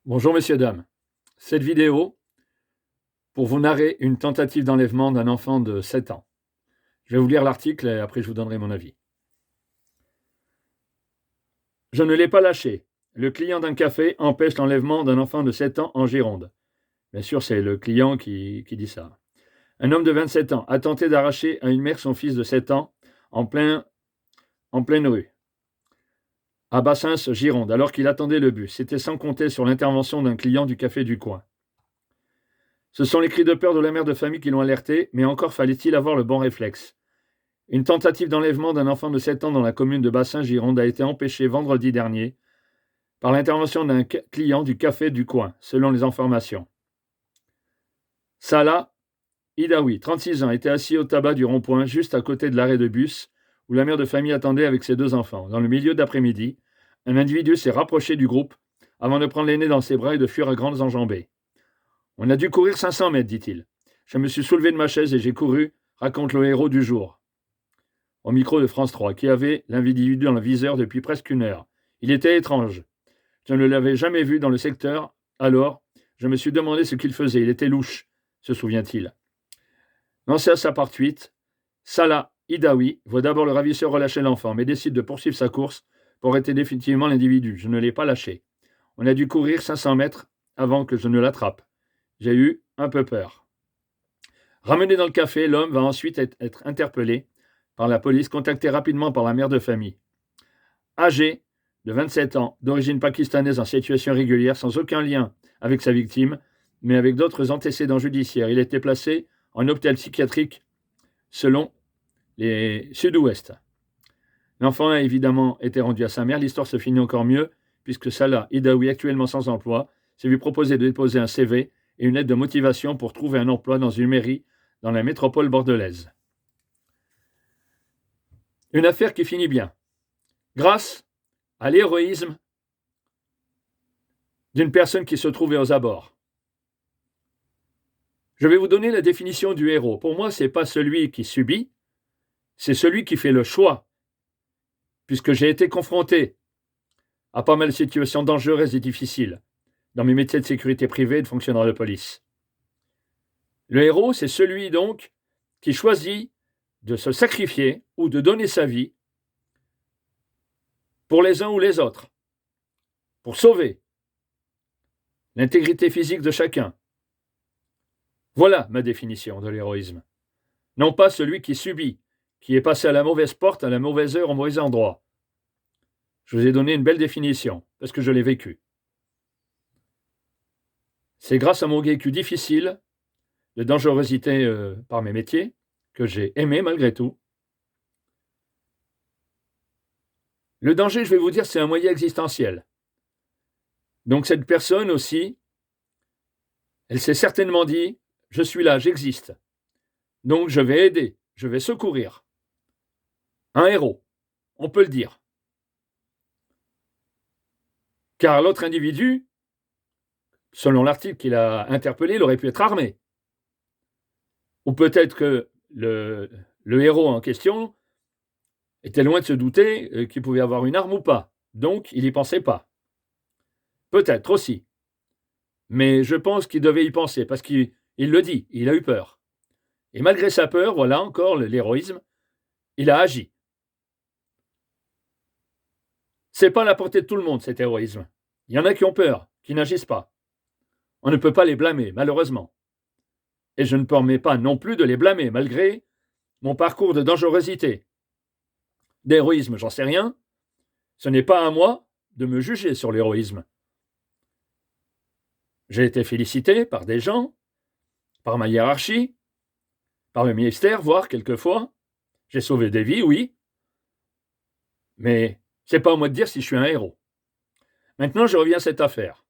Bonjour messieurs, dames. Cette vidéo pour vous narrer une tentative d'enlèvement d'un enfant de 7 ans. Je vais vous lire l'article et après je vous donnerai mon avis. Je ne l'ai pas lâché. Le client d'un café empêche l'enlèvement d'un enfant de 7 ans en Gironde. Bien sûr, c'est le client qui dit ça. Un homme de 27 ans a tenté d'arracher à une mère son fils de 7 ans en pleine rue, à Bassins, Gironde, alors qu'il attendait le bus. C'était sans compter sur l'intervention d'un client du café du coin. Ce sont les cris de peur de la mère de famille qui l'ont alerté, mais encore fallait-il avoir le bon réflexe. Une tentative d'enlèvement d'un enfant de 7 ans dans la commune de Bassins-Gironde a été empêchée vendredi dernier par l'intervention d'un client du café du coin, selon les informations. Salah Idaoui, 36 ans, était assis au tabac du rond-point, juste à côté de l'arrêt de bus, où la mère de famille attendait avec ses 2 enfants. Dans le milieu d'après-midi, un individu s'est rapproché du groupe avant de prendre l'aîné dans ses bras et de fuir à grandes enjambées. On a dû courir 500 mètres, dit-il. Je me suis soulevé de ma chaise et j'ai couru, raconte le héros du jour. Au micro de France 3, qui avait l'individu dans le viseur depuis presque une heure. Il était étrange. Je ne l'avais jamais vu dans le secteur, alors je me suis demandé ce qu'il faisait. Il était louche, se souvient-il. Lancé à sa part 8, Salah Idaoui voit d'abord le ravisseur relâcher l'enfant, mais décide de poursuivre sa course pour arrêter définitivement l'individu. Je ne l'ai pas lâché. On a dû courir 500 mètres avant que je ne l'attrape. J'ai eu un peu peur. Ramené dans le café, l'homme va ensuite être interpellé par la police, contacté rapidement par la mère de famille. Âgé de 27 ans, d'origine pakistanaise en situation régulière, sans aucun lien avec sa victime, mais avec d'autres antécédents judiciaires. Il était placé en hôpital psychiatrique selon les Sud-Ouest. L'enfant a évidemment été rendu à sa mère. L'histoire se finit encore mieux, puisque Salah Idaoui, actuellement sans emploi, s'est vu proposer de déposer un CV et une lettre de motivation pour trouver un emploi dans une mairie dans la métropole bordelaise. Une affaire qui finit bien, grâce à l'héroïsme d'une personne qui se trouvait aux abords. Je vais vous donner la définition du héros. Pour moi, ce n'est pas celui qui subit, c'est celui qui fait le choix, puisque j'ai été confronté à pas mal de situations dangereuses et difficiles dans mes métiers de sécurité privée et de fonctionnaire de police. Le héros, c'est celui donc qui choisit de se sacrifier ou de donner sa vie pour les uns ou les autres, pour sauver l'intégrité physique de chacun. Voilà ma définition de l'héroïsme. Non pas celui qui subit, qui est passé à la mauvaise porte, à la mauvaise heure, au mauvais endroit. Je vous ai donné une belle définition, parce que je l'ai vécu. C'est grâce à mon vécu difficile, de dangerosité par mes métiers, que j'ai aimé malgré tout. Le danger, je vais vous dire, c'est un moyen existentiel. Donc cette personne aussi, elle s'est certainement dit, je suis là, j'existe. Donc je vais aider, je vais secourir. Un héros, on peut le dire. Car l'autre individu, selon l'article qu'il a interpellé, il aurait pu être armé. Ou peut-être que le héros en question était loin de se douter qu'il pouvait avoir une arme ou pas. Donc, il n'y pensait pas. Peut-être aussi. Mais je pense qu'il devait y penser, parce qu'il le dit, il a eu peur. Et malgré sa peur, voilà encore l'héroïsme, il a agi. C'est pas à la portée de tout le monde, cet héroïsme. Il y en a qui ont peur, qui n'agissent pas. On ne peut pas les blâmer, malheureusement. Et je ne permets pas non plus de les blâmer, malgré mon parcours de dangerosité. D'héroïsme, j'en sais rien. Ce n'est pas à moi de me juger sur l'héroïsme. J'ai été félicité par des gens, par ma hiérarchie, par le ministère, voire quelquefois. J'ai sauvé des vies, oui. Mais c'est pas à moi de dire si je suis un héros. Maintenant, je reviens à cette affaire.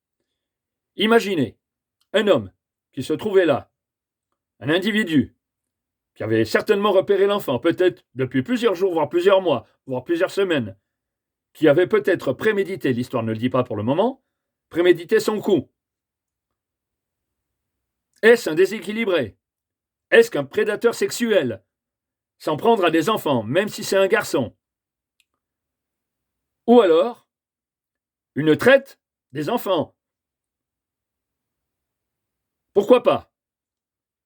Imaginez un homme qui se trouvait là, un individu qui avait certainement repéré l'enfant, peut-être depuis plusieurs jours, voire plusieurs mois, voire plusieurs semaines, qui avait peut-être prémédité, l'histoire ne le dit pas pour le moment, prémédité son coup. Est-ce un déséquilibré? Est-ce qu'un prédateur sexuel? S'en prendre à des enfants, même si c'est un garçon? Ou alors, une traite des enfants? Pourquoi pas?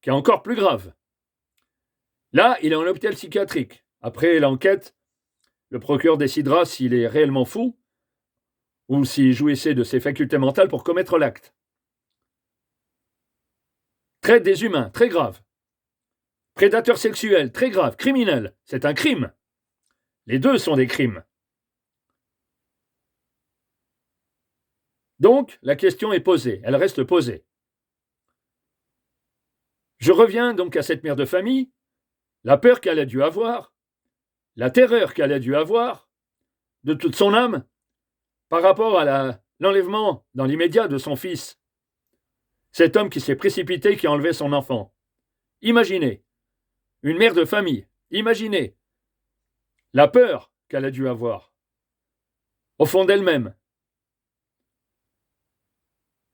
Qui est encore plus grave. Là, il est en hôpital psychiatrique. Après l'enquête, le procureur décidera s'il est réellement fou ou s'il jouissait de ses facultés mentales pour commettre l'acte. Traite des humains, très grave. Prédateur sexuel, très grave. Criminel, c'est un crime. Les deux sont des crimes. Donc, la question est posée, elle reste posée. Je reviens donc à cette mère de famille, la peur qu'elle a dû avoir, la terreur qu'elle a dû avoir de toute son âme par rapport à l'enlèvement dans l'immédiat de son fils. Cet homme qui s'est précipité, qui a enlevé son enfant. Imaginez, une mère de famille, imaginez la peur qu'elle a dû avoir au fond d'elle-même.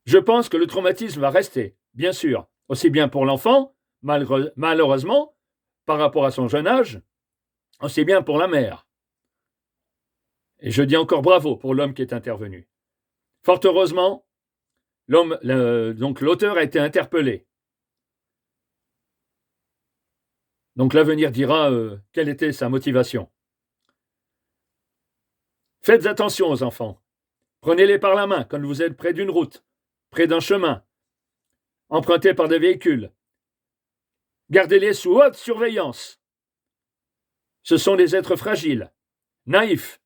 Je pense que le traumatisme va rester, bien sûr, aussi bien pour l'enfant, malheureusement, par rapport à son jeune âge, aussi bien pour la mère. Et je dis encore bravo pour l'homme qui est intervenu. Fort heureusement, donc l'auteur a été interpellé. Donc l'avenir dira quelle était sa motivation. Faites attention aux enfants. Prenez-les par la main quand vous êtes près d'une route, près d'un chemin, emprunté par des véhicules. Gardez-les sous haute surveillance. Ce sont des êtres fragiles, naïfs.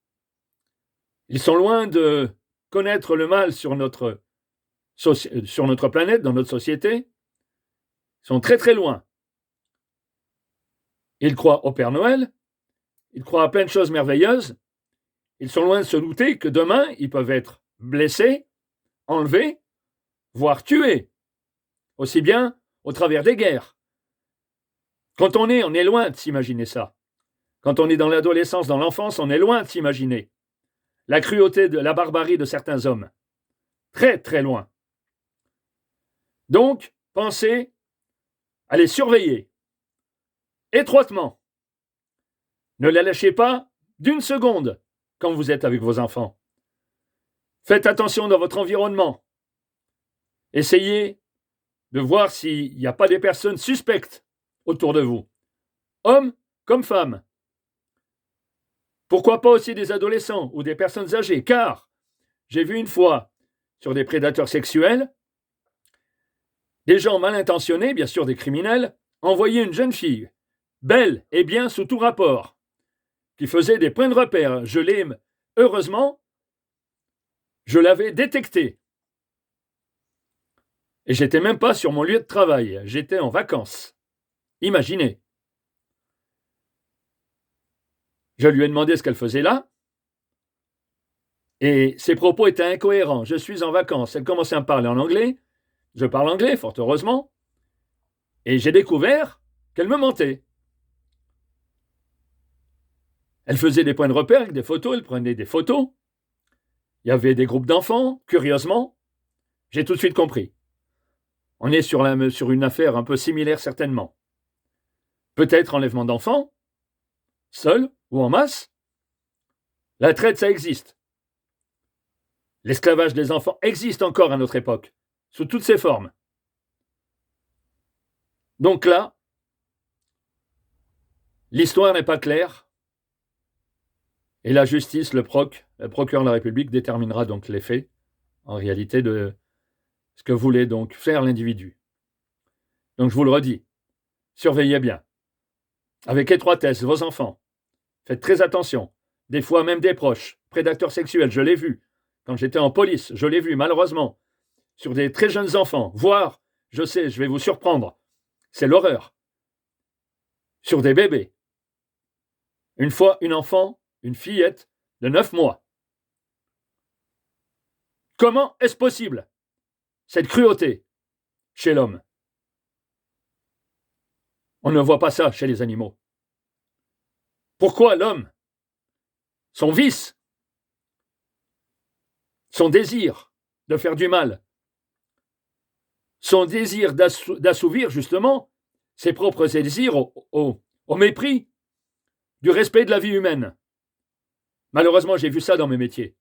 Ils sont loin de connaître le mal sur notre planète, dans notre société. Ils sont très très loin. Ils croient au Père Noël, ils croient à plein de choses merveilleuses. Ils sont loin de se douter que demain, ils peuvent être blessés, enlevés, voire tués, aussi bien au travers des guerres. Quand on est loin de s'imaginer ça. Quand on est dans l'adolescence, dans l'enfance, on est loin de s'imaginer la cruauté, la barbarie de certains hommes. Très, très loin. Donc, pensez à les surveiller étroitement. Ne les lâchez pas d'une seconde quand vous êtes avec vos enfants. Faites attention dans votre environnement. Essayez de voir s'il n'y a pas des personnes suspectes autour de vous, hommes comme femmes. Pourquoi pas aussi des adolescents ou des personnes âgées, car j'ai vu une fois sur des prédateurs sexuels, des gens mal intentionnés, bien sûr des criminels, envoyer une jeune fille, belle et bien sous tout rapport, qui faisait des points de repère. Heureusement, je l'avais détecté. Et j'étais même pas sur mon lieu de travail, j'étais en vacances. Imaginez. Je lui ai demandé ce qu'elle faisait là, et ses propos étaient incohérents. Je suis en vacances. Elle commençait à me parler en anglais. Je parle anglais, fort heureusement. Et j'ai découvert qu'elle me mentait. Elle faisait des points de repère avec des photos, elle prenait des photos. Il y avait des groupes d'enfants, curieusement. J'ai tout de suite compris. On est sur une affaire un peu similaire certainement. Peut-être enlèvement d'enfants, seul ou en masse. La traite, ça existe. L'esclavage des enfants existe encore à notre époque, sous toutes ses formes. Donc là, l'histoire n'est pas claire, et la justice, le procureur de la République, déterminera donc les faits, en réalité, de ce que voulait donc faire l'individu. Donc je vous le redis, surveillez bien, avec étroitesse, vos enfants. Faites très attention, des fois même des proches, prédateurs sexuels, je l'ai vu. Quand j'étais en police, je l'ai vu, malheureusement, sur des très jeunes enfants, voire, je sais, je vais vous surprendre, c'est l'horreur, sur des bébés. Une fois, une enfant, une fillette de 9 mois. Comment est-ce possible, cette cruauté chez l'homme? On ne voit pas ça chez les animaux. Pourquoi l'homme, son vice, son désir de faire du mal, son désir d'assouvir justement ses propres désirs au mépris du respect de la vie humaine. Malheureusement, j'ai vu ça dans mes métiers.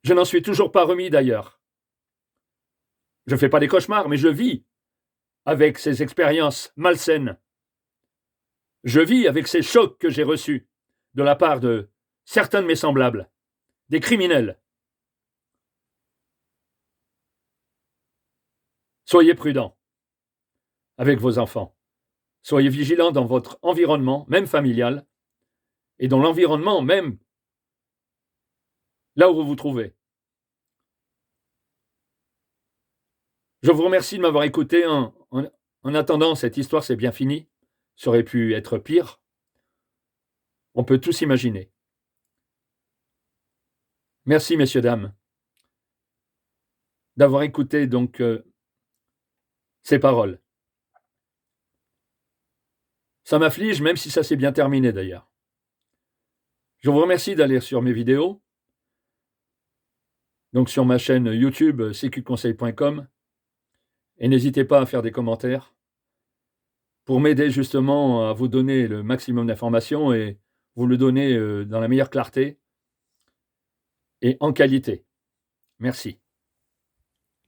Je n'en suis toujours pas remis d'ailleurs. Je ne fais pas des cauchemars, mais je vis avec ces expériences malsaines. Je vis avec ces chocs que j'ai reçus de la part de certains de mes semblables, des criminels. Soyez prudents avec vos enfants. Soyez vigilants dans votre environnement, même familial, et dans l'environnement même là où vous vous trouvez. Je vous remercie de m'avoir écouté. En attendant, cette histoire, c'est bien fini. Ça aurait pu être pire. On peut tous imaginer. Merci, messieurs, dames, d'avoir écouté donc ces paroles. Ça m'afflige, même si ça s'est bien terminé d'ailleurs. Je vous remercie d'aller sur mes vidéos, donc sur ma chaîne YouTube cqconseil.com, et n'hésitez pas à faire des commentaires pour m'aider justement à vous donner le maximum d'informations et vous le donner dans la meilleure clarté et en qualité. Merci.